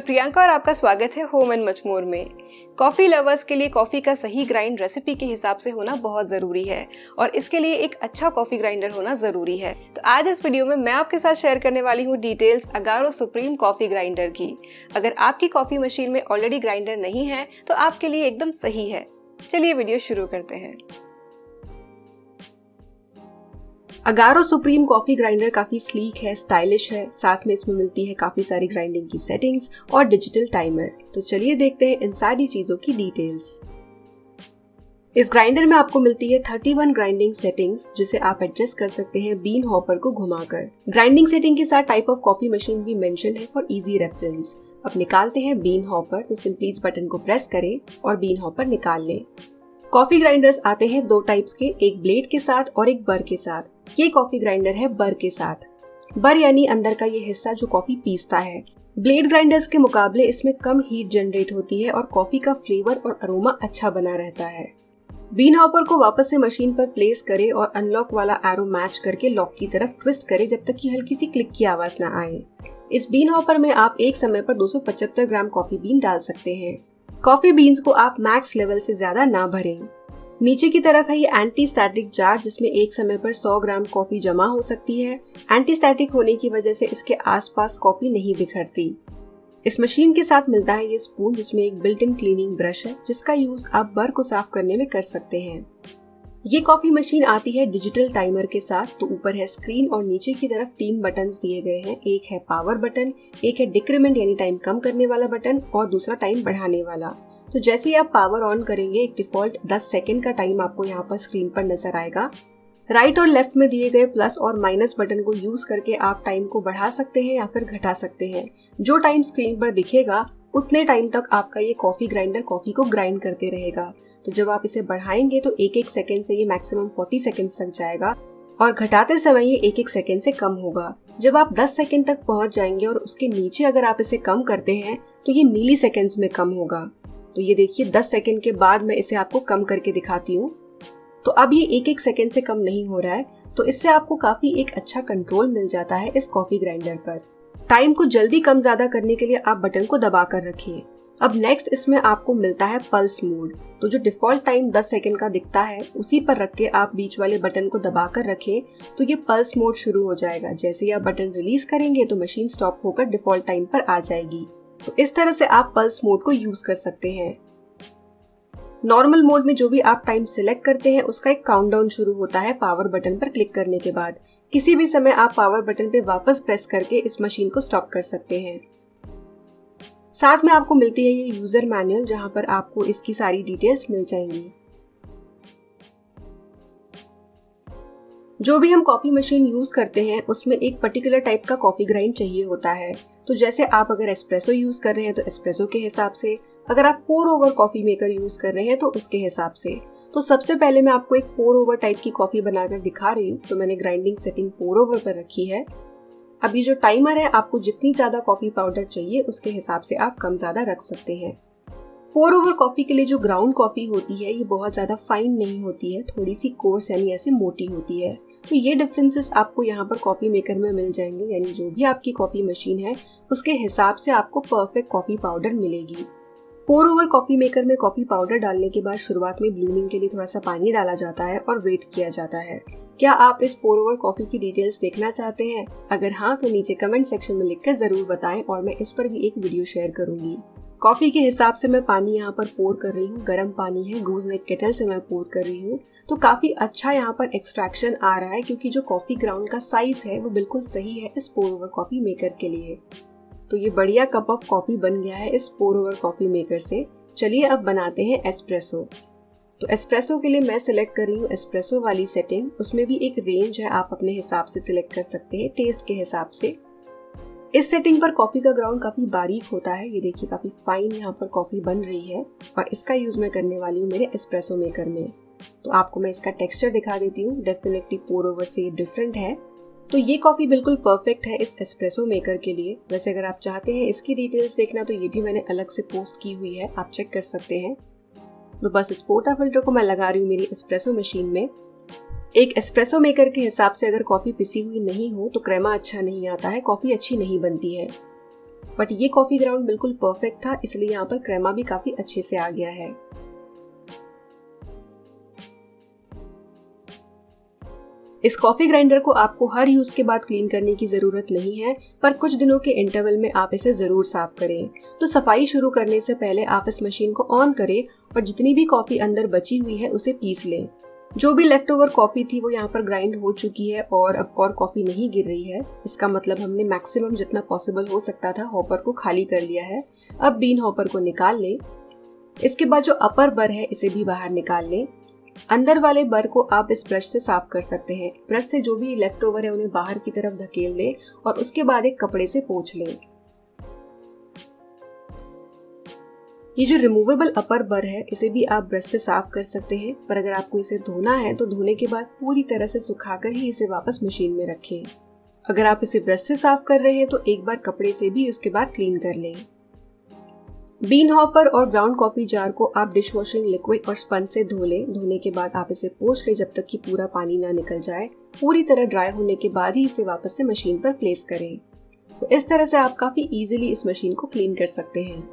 मैं प्रियंका और आपका स्वागत है होम एंड मच मोर में। कॉफ़ी लवर्स के लिए कॉफ़ी का सही ग्राइंड रेसिपी के हिसाब से होना बहुत ज़रूरी है और इसके लिए एक अच्छा कॉफ़ी ग्राइंडर होना ज़रूरी है। तो आज इस वीडियो में मैं आपके साथ शेयर करने वाली हूँ details Agaro supreme coffee grinder की। अगर आपकी कॉफ़ी मशीन में ऑलरेडी ग्राइंडर नहीं है तो आपके लिए एकदम सही है। चलिए वीडियो शुरू करते हैं। अगारो सुप्रीम कॉफ़ी ग्राइंडर काफ़ी स्लीक है, स्टाइलिश है, साथ में इसमें मिलती है काफ़ी सारी ग्राइंडिंग की सेटिंग्स और डिजिटल टाइमर। तो चलिए देखते हैं इन सारी चीज़ों की डिटेल्स। इस ग्राइंडर में आपको मिलती है 31 ग्राइंडिंग सेटिंग्स, जिसे आप एडजस्ट कर सकते हैं बीन हॉपर को घुमाकर। ग्राइंडिंग सेटिंग के साथ टाइप ऑफ कॉफ़ी मशीन भी मेंशन है फॉर इजी रेफरेंस। अब निकालते हैं बीन हॉपर, तो सिंपली इस बटन को प्रेस करें और बीन हॉपर निकाल लें। कॉफ़ी ग्राइंडर्स आते हैं दो टाइप्स के, एक ब्लेड के साथ और एक बर के साथ। ये कॉफ़ी ग्राइंडर है बर के साथ। बर यानी अंदर का ये हिस्सा जो कॉफ़ी पीसता है। ब्लेड ग्राइंडर्स के मुकाबले इसमें कम हीट जनरेट होती है और कॉफ़ी का फ्लेवर और अरोमा अच्छा बना रहता है। बीन हॉपर को वापस से मशीन पर प्लेस करें और अनलॉक वाला एरो मैच करके लॉक की तरफ ट्विस्ट करें जब तक कि हल्की सी क्लिक की आवाज ना आए। इस बीन हॉपर में आप एक समय पर 275 ग्राम कॉफ़ी बीन डाल सकते हैं। कॉफ़ी बीन्स को आप मैक्स लेवल से ज्यादा ना भरें। नीचे की तरफ है ये एंटी स्टैटिक जार, जिसमें एक समय पर 100 ग्राम कॉफी जमा हो सकती है। एंटी स्टैटिक होने की वजह से इसके आसपास कॉफी नहीं बिखरती। इस मशीन के साथ मिलता है ये स्पून, जिसमें एक बिल्ट इन क्लीनिंग ब्रश है, जिसका यूज आप बर को साफ करने में कर सकते हैं। ये कॉफी मशीन आती है डिजिटल टाइमर के साथ। तो ऊपर है स्क्रीन और नीचे की तरफ 3 बटन्स दिए गए हैं। एक है पावर बटन, एक है डिक्रीमेंट यानी टाइम कम करने वाला बटन और दूसरा टाइम बढ़ाने वाला। तो जैसे ही आप पावर ऑन करेंगे एक डिफॉल्ट 10 सेकंड का टाइम आपको यहाँ पर स्क्रीन पर नजर आएगा। राइट और लेफ्ट में दिए गए प्लस और माइनस बटन को यूज करके आप टाइम को बढ़ा सकते हैं या फिर घटा सकते हैं। जो टाइम स्क्रीन पर दिखेगा उतने टाइम तक आपका ये कॉफी ग्राइंडर कॉफी को ग्राइंड करते रहेगा। तो जब आप इसे बढ़ाएंगे तो एक एक सेकंड से ये मैक्सिमम 40 सेकंड तक जाएगा और घटाते समय ये एक एक सेकंड से कम होगा। जब आप 10 सेकंड तक पहुंच जाएंगे और उसके नीचे अगर आप इसे कम करते हैं तो ये मिली सेकेंड्स में कम होगा। तो ये देखिए 10 सेकंड के बाद मैं इसे आपको कम करके दिखाती हूँ। तो अब ये एक एक सेकंड से कम नहीं हो रहा है। तो इससे आपको काफी एक अच्छा कंट्रोल मिल जाता है इस कॉफी ग्राइंडर पर। टाइम को जल्दी कम ज्यादा करने के लिए आप बटन को दबा कर रखिए। अब नेक्स्ट इसमें आपको मिलता है पल्स मोड। तो जो डिफॉल्ट टाइम 10 सेकंड का दिखता है उसी पर रख के आप बीच वाले बटन को दबा कर रखें तो ये पल्स मोड शुरू हो जाएगा। जैसे ही आप बटन रिलीज करेंगे तो मशीन स्टॉप होकर डिफॉल्ट टाइम पर आ जाएगी। तो इस तरह से आप पल्स मोड को यूज कर सकते हैं। नॉर्मल मोड में जो भी आप टाइम सिलेक्ट करते हैं उसका एक काउंटडाउन शुरू होता है पावर बटन पर क्लिक करने के बाद। किसी भी समय आप पावर बटन पे वापस प्रेस करके इस मशीन को स्टॉप कर सकते हैं। साथ में आपको मिलती है ये यूजर मैनुअल, जहां पर आपको इसकी सारी डिटेल्स मिल जाएंगी। जो भी हम कॉफी मशीन यूज करते हैं उसमें एक पर्टिकुलर टाइप का कॉफी ग्राइंड चाहिए होता है। तो जैसे आप अगर एस्प्रेसो यूज कर रहे हैं तो एस्प्रेसो के हिसाब से, अगर आप पोर ओवर कॉफी मेकर यूज कर रहे हैं तो उसके हिसाब से। तो सबसे पहले मैं आपको एक पोर ओवर टाइप की कॉफी बनाकर दिखा रही हूँ। तो मैंने ग्राइंडिंग सेटिंग पोर ओवर पर रखी है। अब ये जो टाइमर है, आपको जितनी ज्यादा कॉफी पाउडर चाहिए उसके हिसाब से आप कम ज्यादा रख सकते हैं। पोर ओवर कॉफी के लिए जो ग्राउंड कॉफी होती है ये बहुत ज्यादा फाइन नहीं होती है, थोड़ी सी कोर्स यानी ऐसे मोटी होती है। तो ये डिफरेंसेस आपको यहाँ पर कॉफी मेकर में मिल जाएंगे, यानी जो भी आपकी कॉफी मशीन है उसके हिसाब से आपको परफेक्ट कॉफी पाउडर मिलेगी। पोर ओवर कॉफी मेकर में कॉफी पाउडर डालने के बाद शुरुआत में ब्लूमिंग के लिए थोड़ा सा पानी डाला जाता है और वेट किया जाता है। क्या आप इस पोर ओवर कॉफी की डिटेल्स देखना चाहते हैं? अगर हाँ तो नीचे कमेंट सेक्शन में लिखकर जरूर बताएं और मैं इस पर भी एक वीडियो शेयर करूंगी। कॉफी के हिसाब से मैं पानी यहाँ पर पोर कर रही हूँ। गर्म पानी है, गूज नेक केटल से मैं पोर कर रही हूँ। तो काफी अच्छा यहाँ पर एक्सट्रैक्शन आ रहा है क्योंकि जो कॉफी ग्राउंड का साइज है वो बिल्कुल सही है इस पोर ओवर कॉफी मेकर के लिए। तो ये बढ़िया कप ऑफ कॉफी बन गया है इस पोर ओवर कॉफी मेकर से। चलिए अब बनाते हैं एस्प्रेसो। तो एस्प्रेसो के लिए मैं सिलेक्ट कर रही हूँ एस्प्रेसो वाली सेटिंग। उसमें भी एक रेंज है, आप अपने हिसाब से सिलेक्ट कर सकते हैं टेस्ट के हिसाब से। इस सेटिंग पर कॉफी का ग्राउंड काफी बारीक होता है। ये देखिए काफी फाइन यहाँ पर कॉफी बन रही है और इसका यूज मैं करने वाली हूँ मेरे एस्प्रेसो मेकर में। तो आपको मैं इसका टेक्सचर दिखा देती हूँ। डेफिनेटली पोर ओवर से ये डिफरेंट है। तो ये कॉफी बिल्कुल परफेक्ट है इस एस्प्रेसो मेकर के लिए। वैसे अगर आप चाहते हैं इसकी डिटेल्स देखना तो ये भी मैंने अलग से पोस्ट की हुई है, आप चेक कर सकते हैं। तो बस इस पोर्टा फिल्टर को मैं लगा रही हूँ मेरी एस्प्रेसो मशीन में। एक एस्प्रेसो मेकर के हिसाब से अगर कॉफी पिसी हुई नहीं हो तो क्रेमा अच्छा नहीं आता है, कॉफी अच्छी नहीं बनती है। बट ये कॉफ़ी ग्राउंड बिल्कुल परफेक्ट था, इसलिए यहाँ पर क्रेमा भी काफ़ी अच्छे से आ गया है। इस कॉफ़ी ग्राइंडर को आपको हर यूज़ के बाद क्लीन करने की ज़रूरत नहीं है, पर कुछ दिनों के इंटरवल में आप इसे ज़रूर साफ़ करें। तो सफाई शुरू करने से पहले आप इस मशीन को ऑन करें और जितनी भी कॉफ़ी अंदर बची हुई है उसे पीस लें। जो भी लेफ्ट ओवर कॉफ़ी थी वो यहाँ पर ग्राइंड हो चुकी है और अब और कॉफ़ी नहीं गिर रही है। इसका मतलब हमने मैक्सिमम जितना पॉसिबल हो सकता था हॉपर को खाली कर लिया है। अब बीन हॉपर को निकाल लें। इसके बाद जो अपर बर है इसे भी बाहर निकाल लें। अंदर वाले बर को आप इस ब्रश से साफ कर सकते हैं। ब्रश से जो भी लेफ्ट ओवर है उन्हें बाहर की तरफ धकेल लें और उसके बाद एक कपड़े से पोंछ लें। ये जो रिमूवेबल अपर बर है इसे भी आप ब्रश से साफ कर सकते हैं, पर अगर आपको इसे धोना है तो धोने के बाद पूरी तरह से सुखाकर ही इसे वापस मशीन में रखें। अगर आप इसे ब्रश से साफ कर रहे हैं तो एक बार कपड़े से भी उसके बाद क्लीन कर लें। बीन हॉपर और ग्राउंड कॉफी जार को आप डिश वॉशिंग लिक्विड और स्पंज से धो लें। धोने के बाद आप इसे पोंछ लें जब तक कि पूरा पानी ना निकल जाए। पूरी तरह ड्राई होने के बाद ही इसे वापस से मशीन पर प्लेस करें। तो इस तरह से आप काफी इजीली इस मशीन को क्लीन कर सकते हैं।